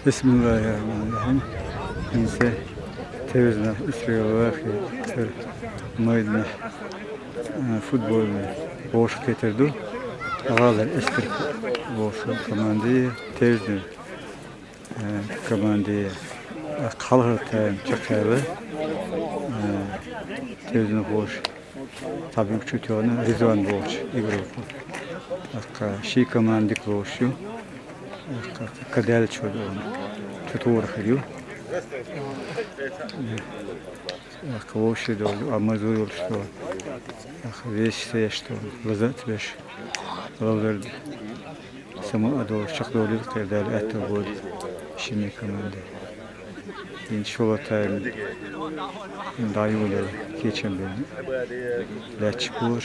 بسم الله الرحمن الرحيم. إنسى تيزنا إسرائيل واقي تر مايدنا فوتبول بوش كتردو غالر إسكر بوش كماندي تيزنا كماندي قلهر تايم تشكابه تيزنا بوش tabii küçüğünü Rizvan Boğaç İbrahim. Şi kamandik boğuşu. Kadel çocuğun tutur xiriyor. Boğuşu da amazur oluştu. Veşte işte lazat beş. Lavlar sama ado şakdolu kadel etti bu şimdi kamande. İnşallah tayın dayılı geçen beni. Leçpur.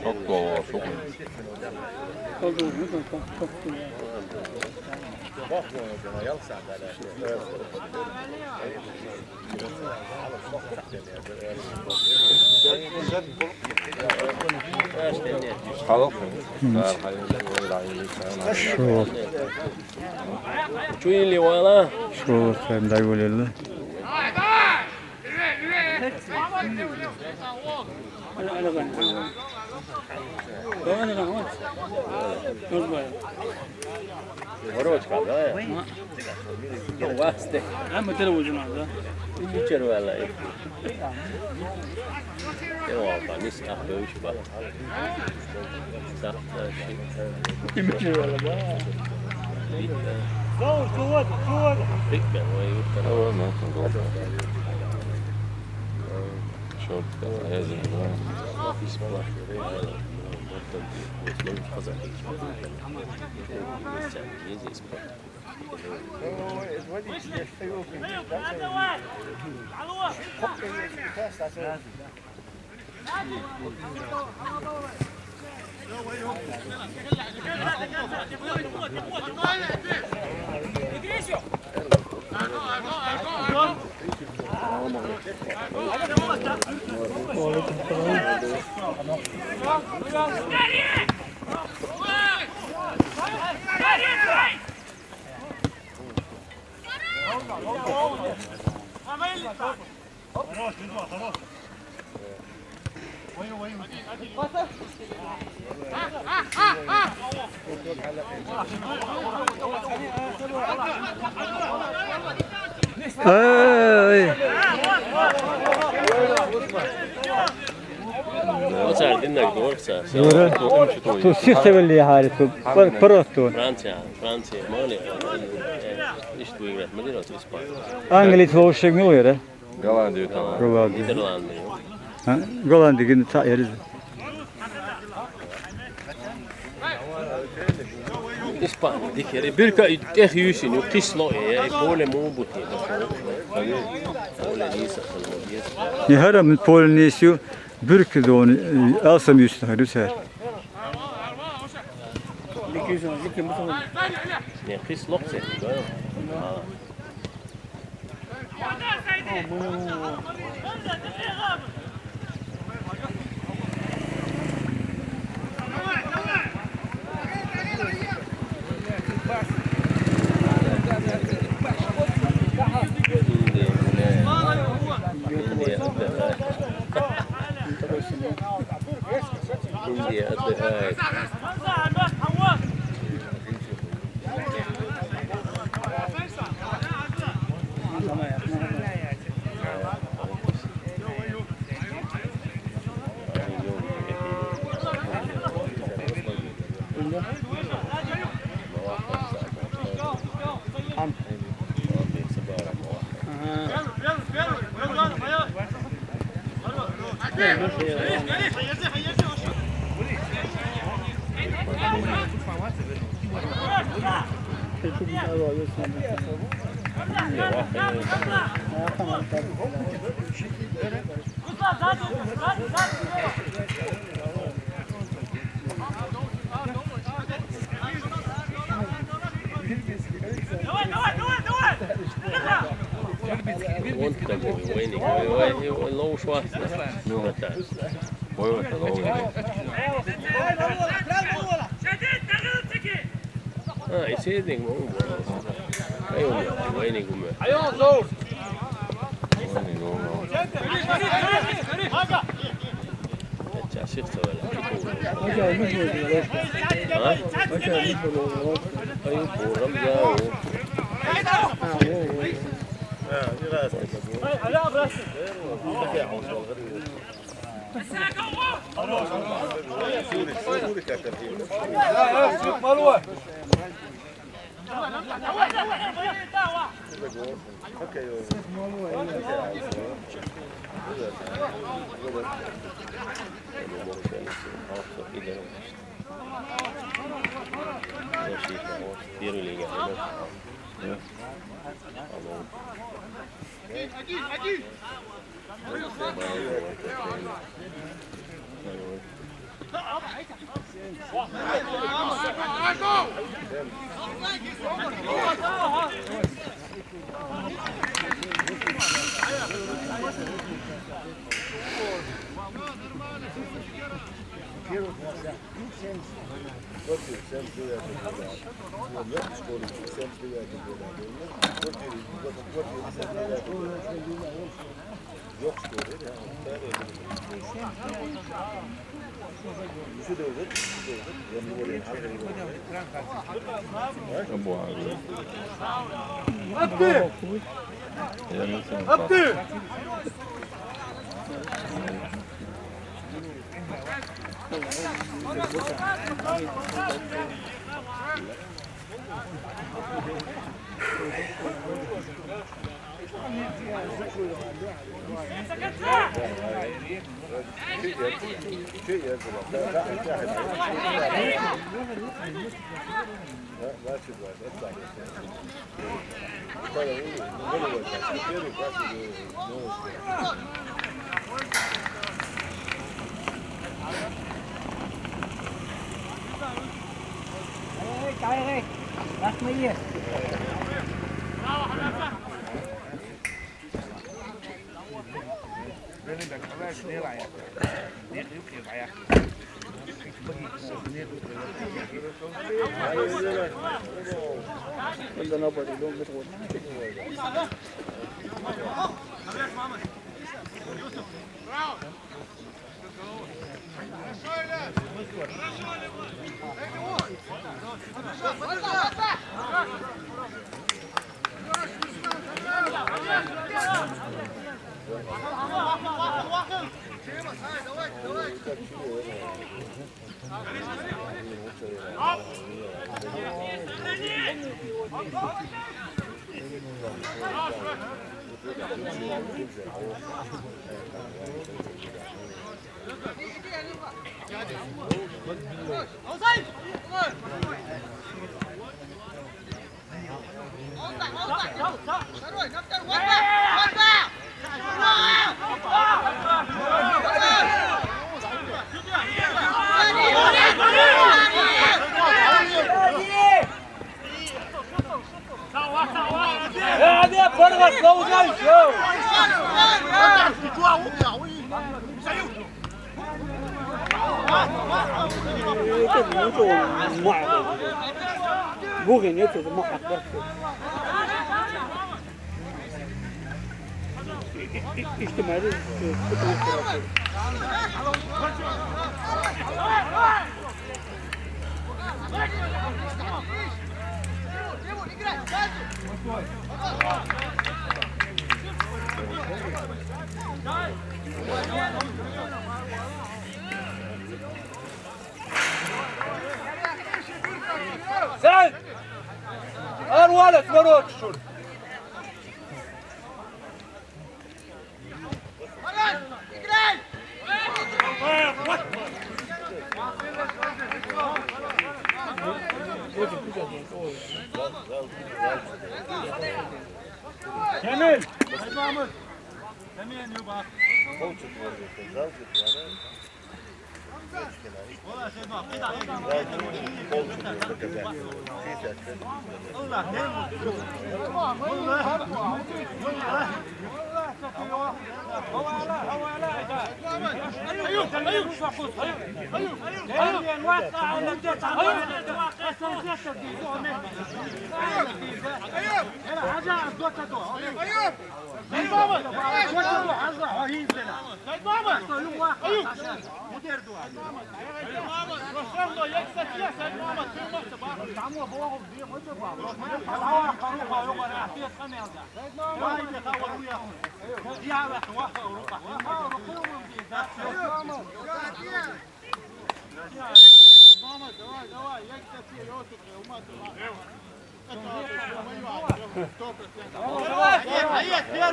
Çok doğal, çok. Şu. Chú liều là. Şu sen dayılı. Вороч kaldı ya. Yok vazde. Ama televizyon aldı. İçeri vallahi. Yok abi nis yapıyor şu bak. Sağ İçeri valla. Pek ben o yurtta. Evet, ne oldu? Şort da yazın. Ofis var. Oțar din dacă dorsa. Tu sistemli haritu. Prosto. Franța, Mali. İşte bu igrat, Madrid ot İspanya. Anglit boğuşu milyoner. Голландию tamam. Golandi. Nederlandiya. Ha, Golandi günü ta yeriz. İspanya dikeri bir ka tek yüzün yok kislo ya böyle mu buti. Böyle nisa falan. Ni haram Polinesio bürkü de onu alsam üstüne hariser. Ne kislo sen böyle. India الدهاك Çok güzel oluyor. وانت وينك لو شو Voivat olla. ei se niin kuin ei ole niin kuin myös. Niin on. Et sä sitten vielä kuuluu. Ai kuuluu joo.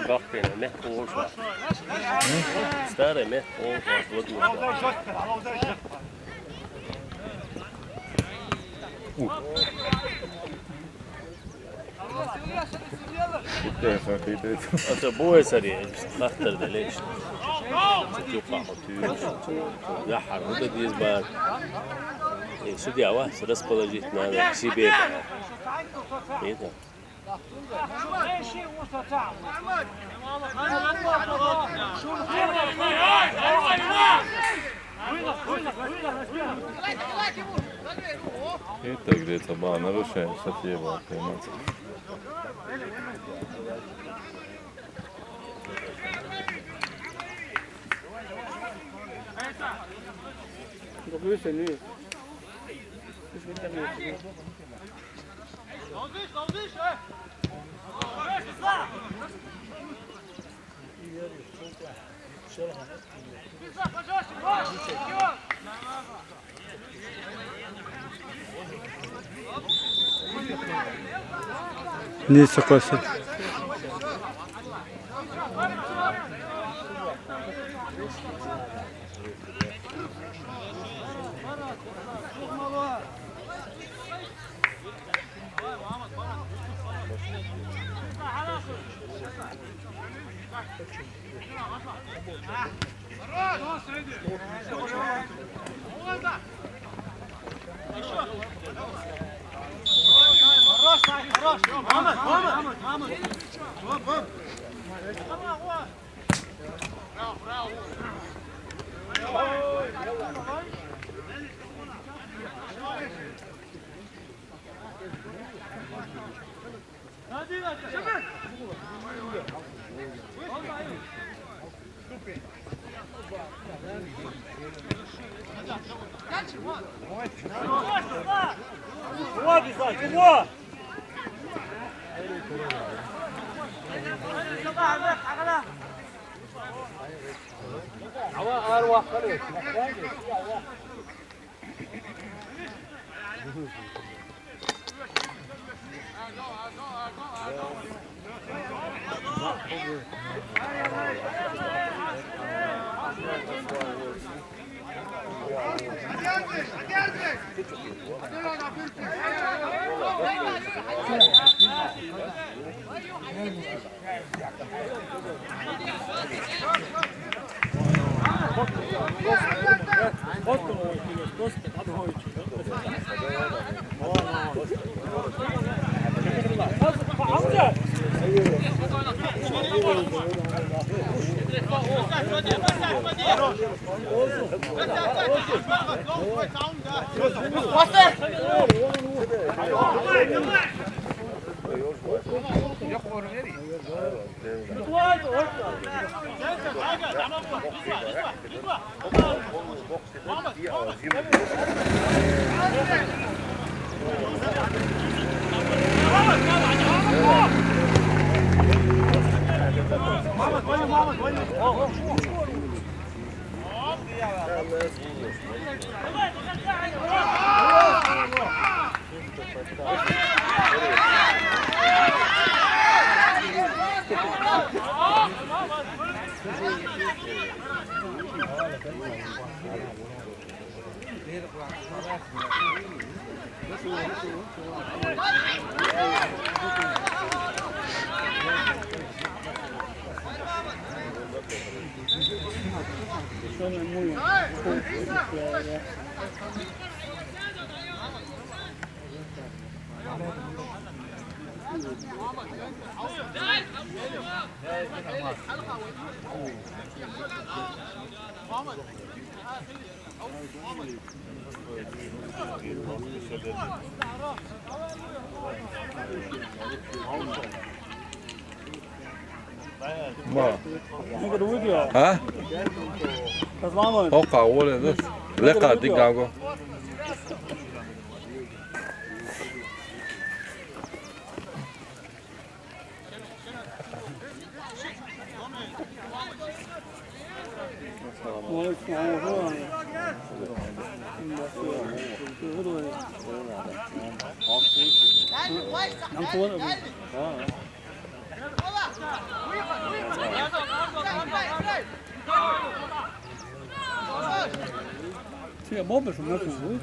Bakın ne olsa. Stare ne olsa. Alltså boesar det fattar det ليش تطلع وتيجي زحر وده ديز بار سودي عواه سدس بلجيتنا سي بي ايه ده Это где-то ба, нарушаем сатьева, понимаете. Neyse koysun. บ่ นี่ก็ดูวิดีโอ ฮะ ภาษามัน เขาเก่าเลยนะแล้วก็ติ๊กเก่าก็ โอ้ยโอ้โหน้ำตัวเลย Sì, a Bob sono andato lui.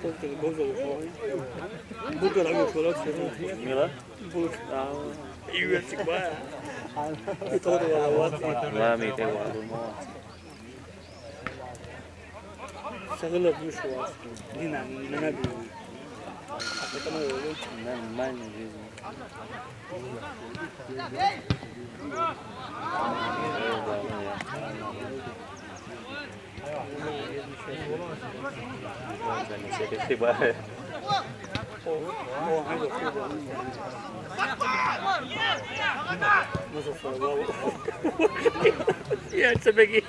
Porta le cose fuori. Butta la colazione. Mira. Io si qua. E todo la volta. Ma mi te guardo mo. Sagala più suo. Di non è più. Aspetta io. Non mai ne vedo. Non siete che vai. Oh, anche qui. Non so fare bravo. Io se beghi.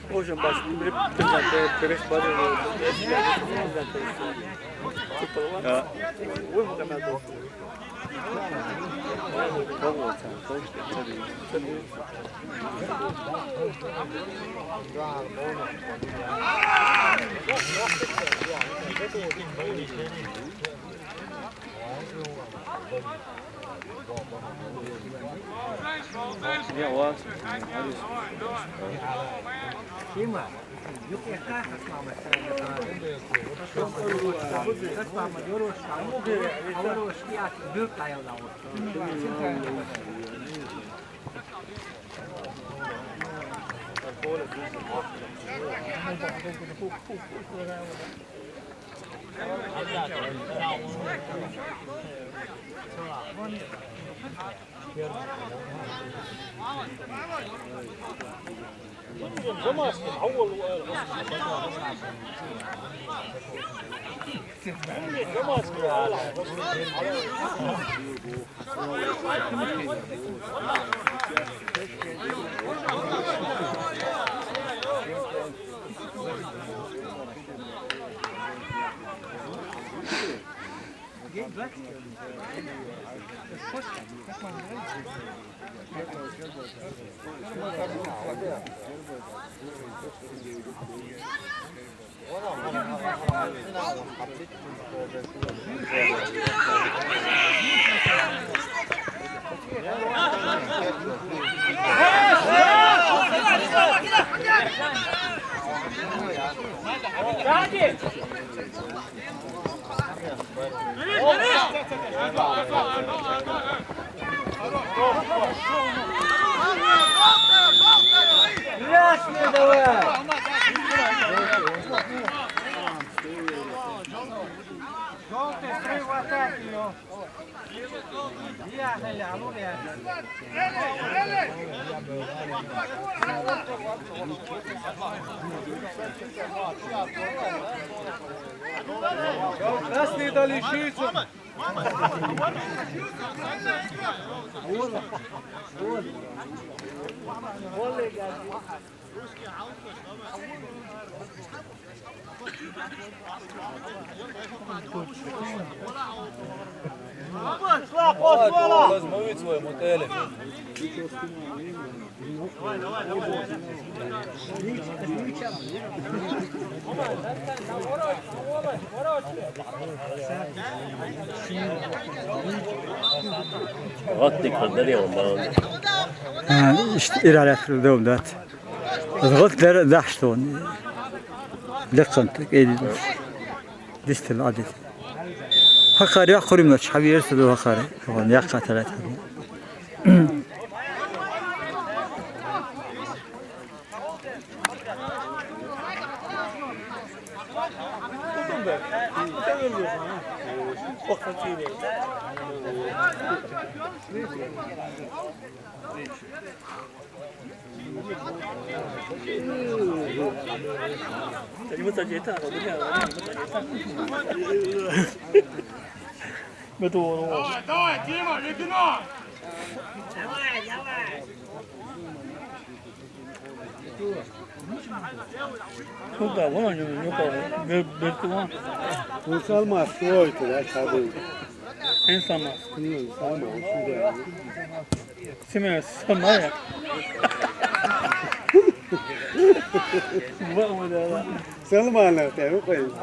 Hoje eu baixo primeiro três barras Ja, was? Красный дали шицу. Возьмовить свой мотель. غطي خدني والله. İşte ilerlettirdim de. Zıt daştın. Lıkıntı edildi. Distil adet. هكار يا خوري مش حبي يرسلوا هكار هون يا قتلت Salmaz, oydu ya tabii. En salmaz. Salmaz, Sime salma ya. Var mı da? Salmanlar tabii koyun.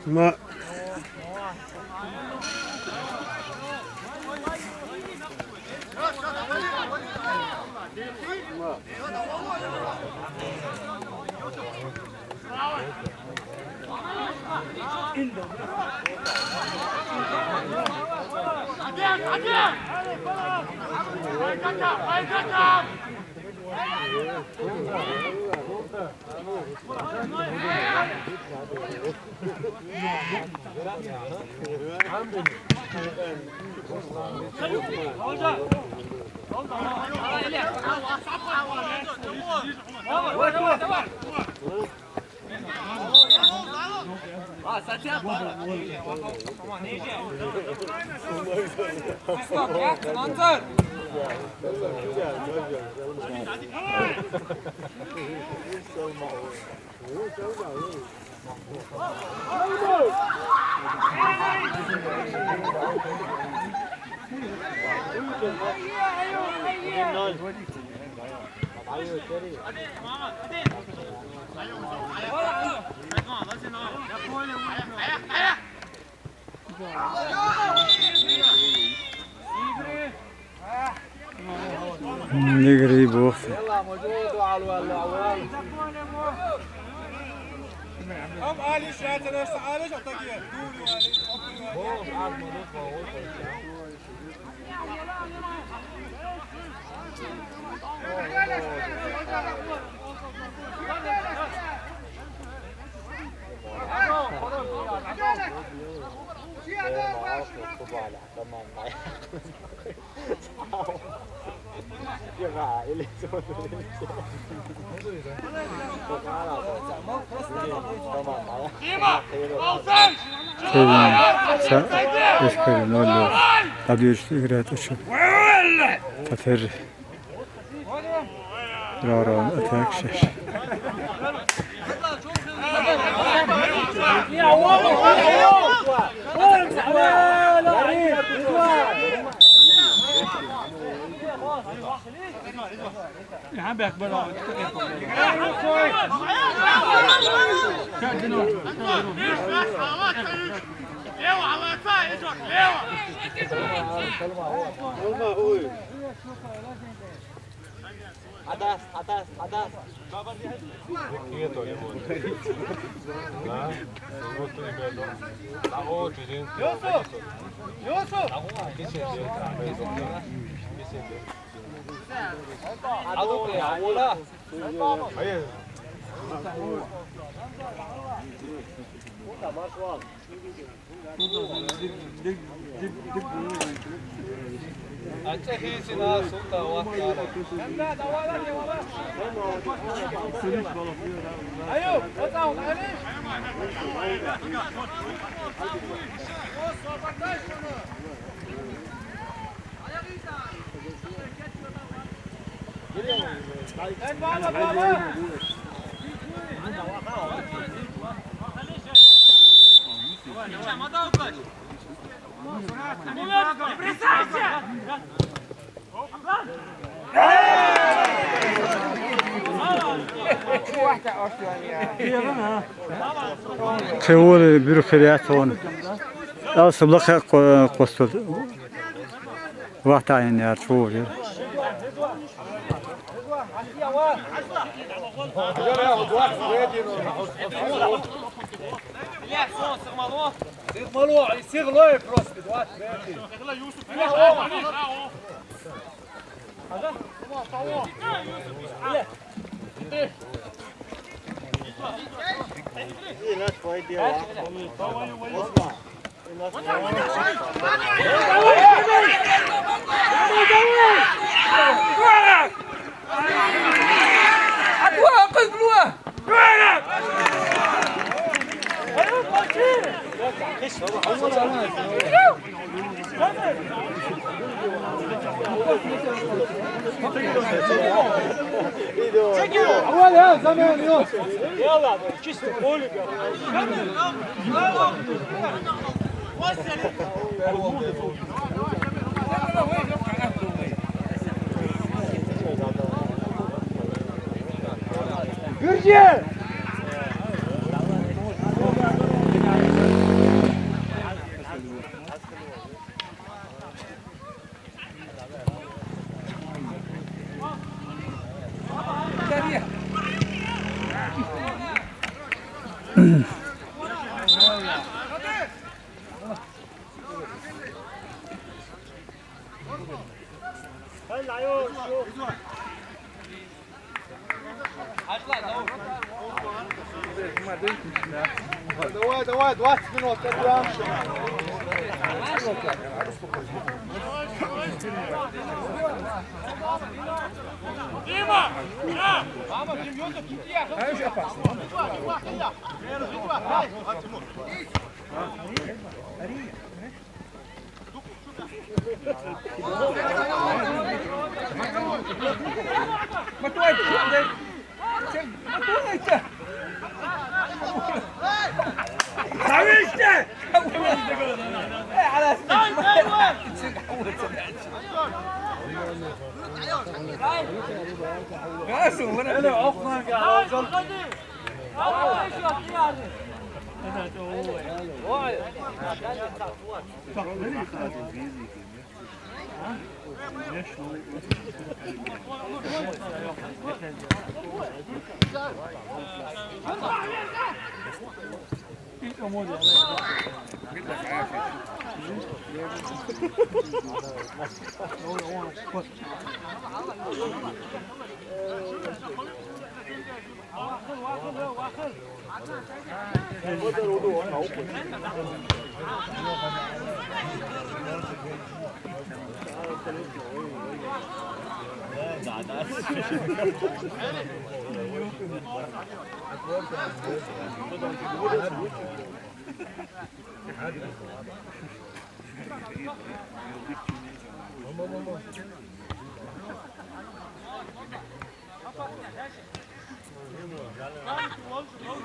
Ma. نقري بوقت Am Ali şahitler sağlı şatakiye. اشكال نولو قد يشتغل تشوف تفر رارون اتاك شش يا عم بيكبر Kıvıl bir kriyat on. Asıl kostul. Vakti aynı yer çoğu yer. Давай, 20 минут,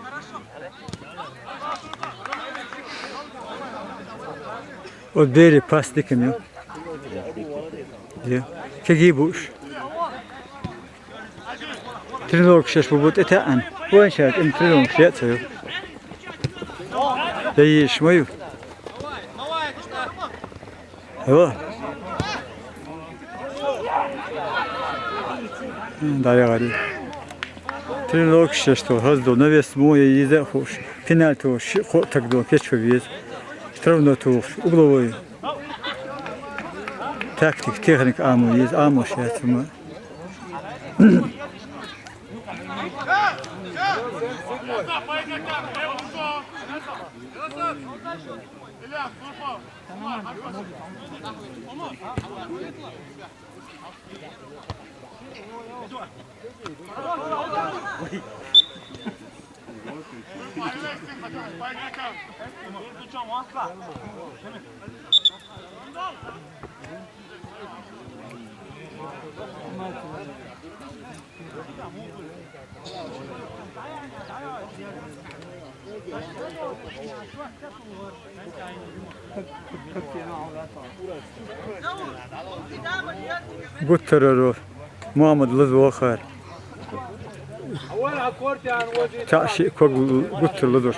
Хорошо. O beri pastikim yok. Ya. Kegi buş. Trilog şaş bu but etan. Bu en şart in trilog şat yok. Değiş mi yok? Evet. Daya gari. Trilog şaş to hazdo neves mu yize hoş. Final to takdo keçfeviz. Travno to ublovoy. Taktik, teknik amuyiz, amuş yatımı. قلت له محمد لذو خير اولها كورتي عن وجهي تعشي قلت له لذو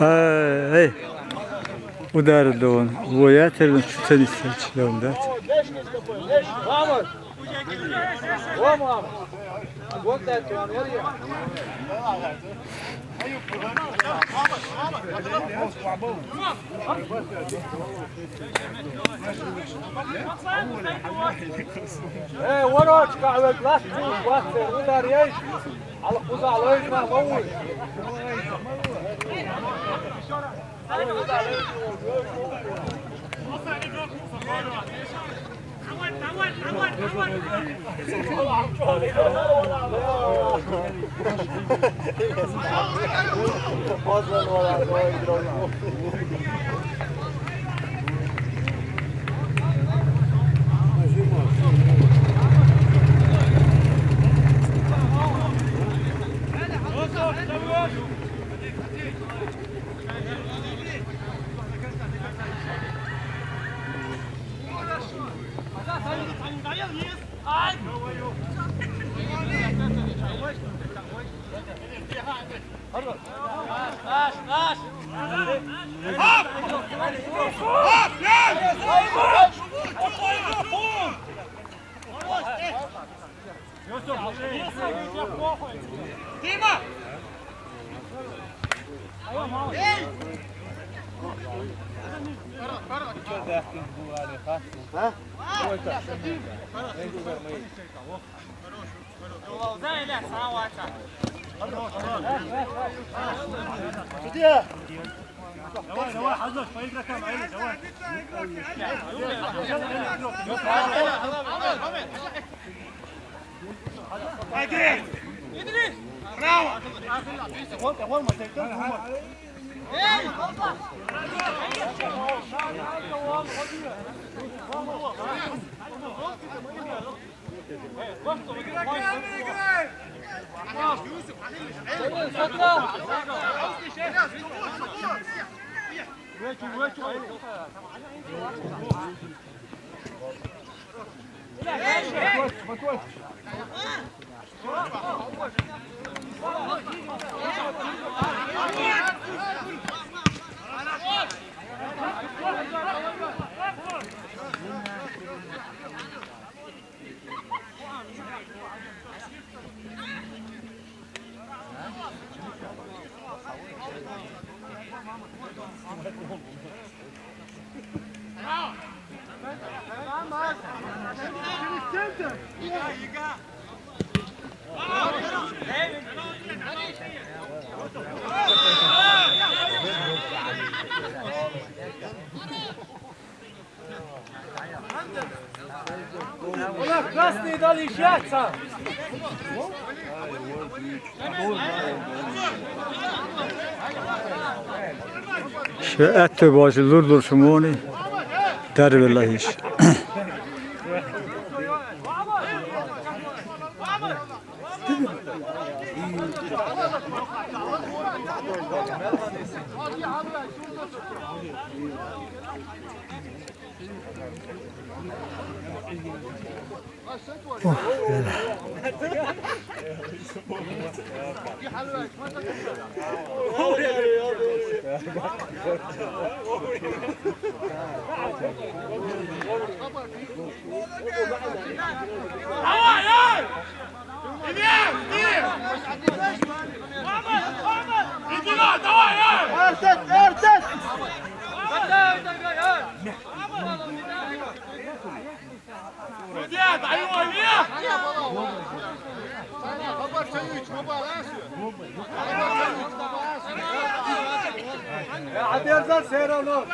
اي ودار الدون ويات الشتني لون ذات محمد هو محمد قلت عن وجهي ايه وراك كعبك لا تشوف وقت ولا ريش على قوزع عليك ما قوي Ola, krasny dali światca! Şu et bazı lurdur şumoni. Der vallahi iş. Hadi Erzan Seyranov.